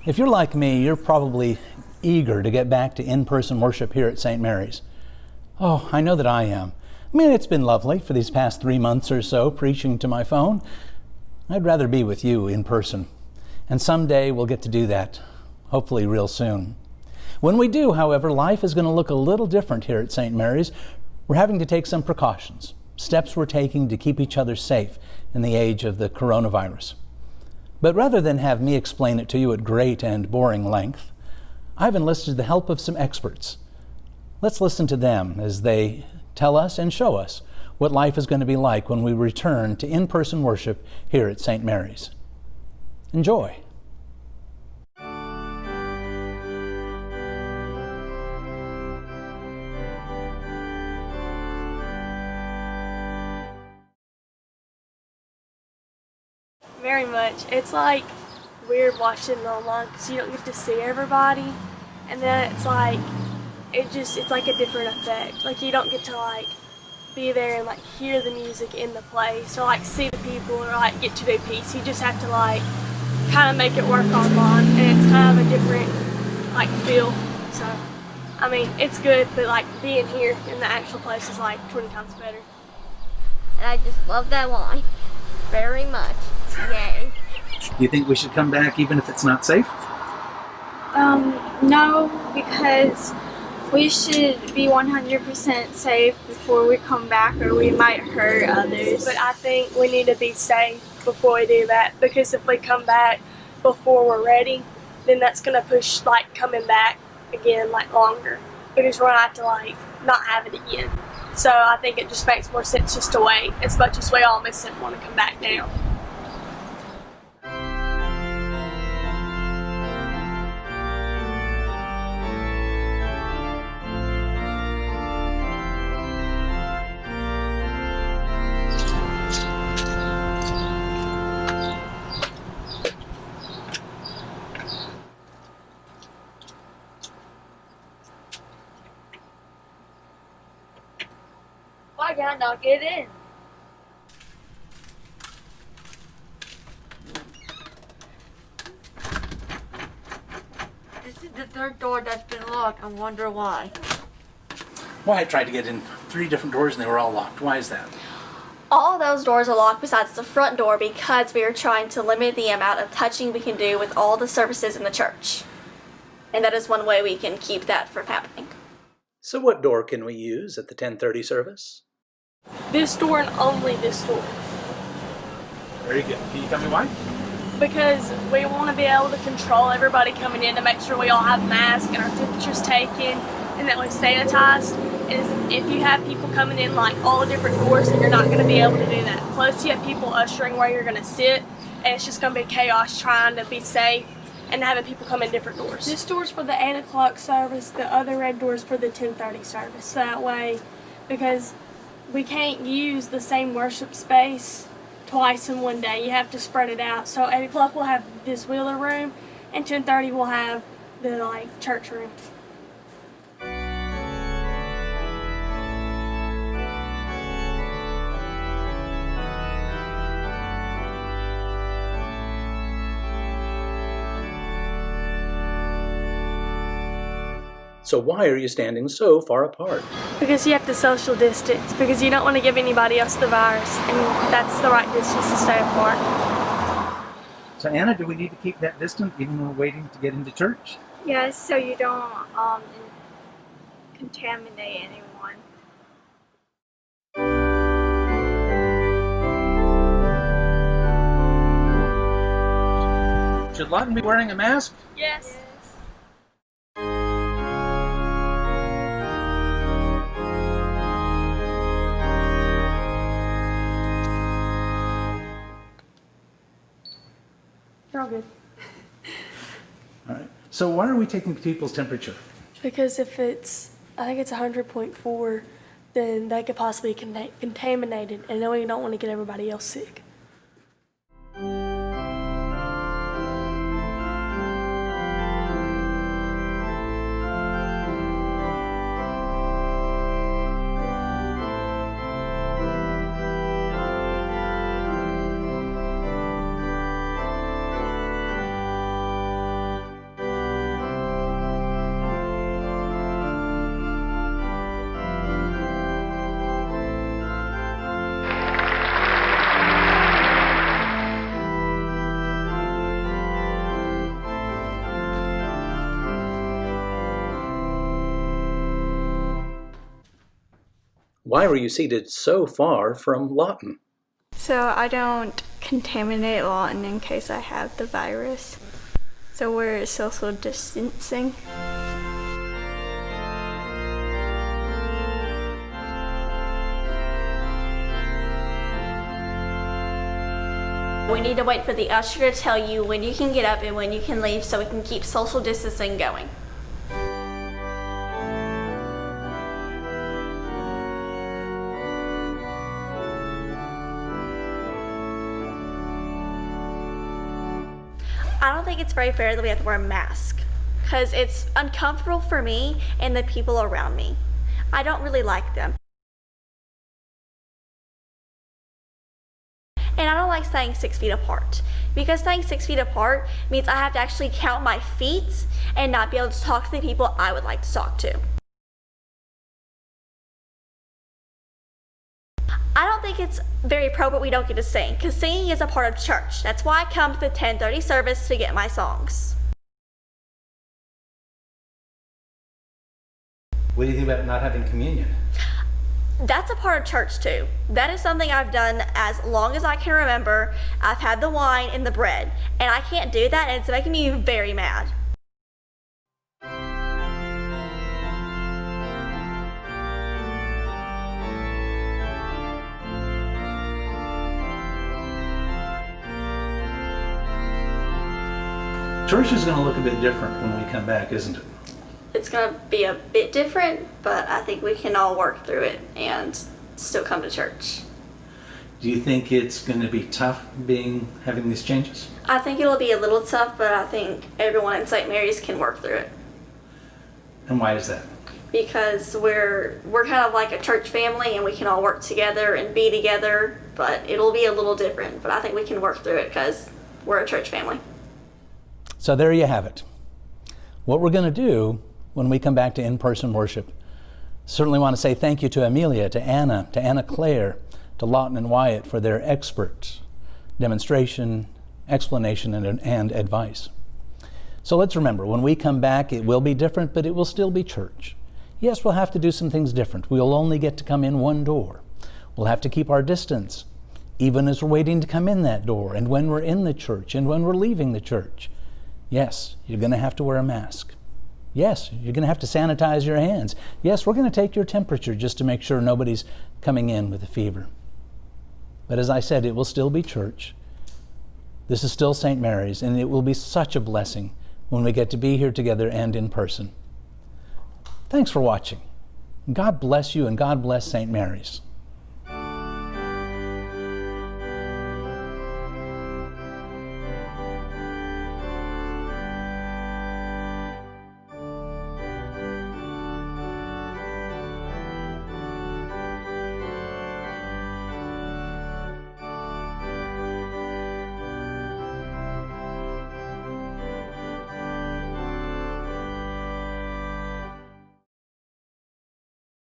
If you're like me, you're probably eager to get back to in-person worship here at St. Mary's. Oh, I know that I am. I mean, it's been lovely for these past 3 months or so preaching to my phone. I'd rather be with you in person. And someday we'll get to do that, hopefully real soon. When we do, however, life is going to look a little different here at St. Mary's. We're having to take some precautions, steps we're taking to keep each other safe in the age of the coronavirus. But rather than have me explain it to you at great and boring length, I've enlisted the help of some experts. Let's listen to them as they tell us and show us what life is going to be like when we return to in-person worship here at St. Mary's. Enjoy. Very much. It's like weird watching online because you don't get to see everybody, and then it's like it's like a different effect. Like you don't get to like be there and like hear the music in the place or like see the people or like get to do peace. You just have to like kind of make it work online, and it's kind of a different like feel. So I mean, it's good, but like being here in the actual place is like 20 times better. And I just love that line very much. Yay. Do you think we should come back even if it's not safe? No, because we should be 100% safe before we come back, or we might hurt others. But I think we need to be safe before we do that, because if we come back before we're ready, then that's going to push like coming back again like longer, because we're going to have to like not have it again. So I think it just makes more sense just to wait, as much as we all miss it and want to come back now. Why can I not get in? This is the third door that's been locked. I wonder why. Well, I tried to get in 3 different doors and they were all locked. Why is that? All of those doors are locked besides the front door because we are trying to limit the amount of touching we can do with all the services in the church. And that is one way we can keep that from happening. So what door can we use at the 10:30 service? This door and only this door. Very good. Can you tell me why? Because we want to be able to control everybody coming in to make sure we all have masks and our temperatures taken and that we're sanitized. Is if you have people coming in like all the different doors, then you're not going to be able to do that. Plus you have people ushering where you're going to sit, and it's just going to be chaos trying to be safe and having people come in different doors. This door's for the 8 o'clock service, the other red door's for the 10:30 service. So that way, because we can't use the same worship space twice in one day. You have to spread it out. So 8 o'clock we'll have this wheeler room, and 10:30 we'll have the like church room. So why are you standing so far apart? Because you have to social distance, because you don't want to give anybody else the virus, and that's the right distance to stay apart. So Anna, do we need to keep that distance even when we're waiting to get into church? Yes, so you don't contaminate anyone. Should Lawton be wearing a mask? Yes. You're all good. All right. So why are we taking people's temperature? Because if I think it's 100.4, then they could possibly be contaminated, and then we don't want to get everybody else sick. Why were you seated so far from Lawton? So I don't contaminate Lawton in case I have the virus. So we're social distancing. We need to wait for the usher to tell you when you can get up and when you can leave so we can keep social distancing going. I don't think it's very fair that we have to wear a mask because it's uncomfortable for me and the people around me. I don't really like them. And I don't like staying 6 feet apart because staying 6 feet apart means I have to actually count my feet and not be able to talk to the people I would like to talk to. I don't think it's very appropriate we don't get to sing because singing is a part of church. That's why I come to the 10:30 service to get my songs. What do you think about not having communion? That's a part of church too. That is something I've done as long as I can remember. I've had the wine and the bread, and I can't do that, and it's making me very mad. Church is going to look a bit different when we come back, isn't it? It's going to be a bit different, but I think we can all work through it and still come to church. Do you think it's going to be tough having these changes? I think it'll be a little tough, but I think everyone in St. Mary's can work through it. And why is that? Because we're kind of like a church family and we can all work together and be together, but it'll be a little different. But I think we can work through it because we're a church family. So there you have it. What we're going to do when we come back to in-person worship, certainly want to say thank you to Amelia, to Anna Claire, to Lawton and Wyatt for their expert demonstration, explanation, and advice. So let's remember, when we come back, it will be different, but it will still be church. Yes, we'll have to do some things different. We'll only get to come in one door. We'll have to keep our distance, even as we're waiting to come in that door, and when we're in the church, and when we're leaving the church. Yes, you're going to have to wear a mask. Yes, you're going to have to sanitize your hands. Yes, we're going to take your temperature just to make sure nobody's coming in with a fever. But as I said, it will still be church. This is still St. Mary's, and it will be such a blessing when we get to be here together and in person. Thanks for watching. God bless you, and God bless St. Mary's.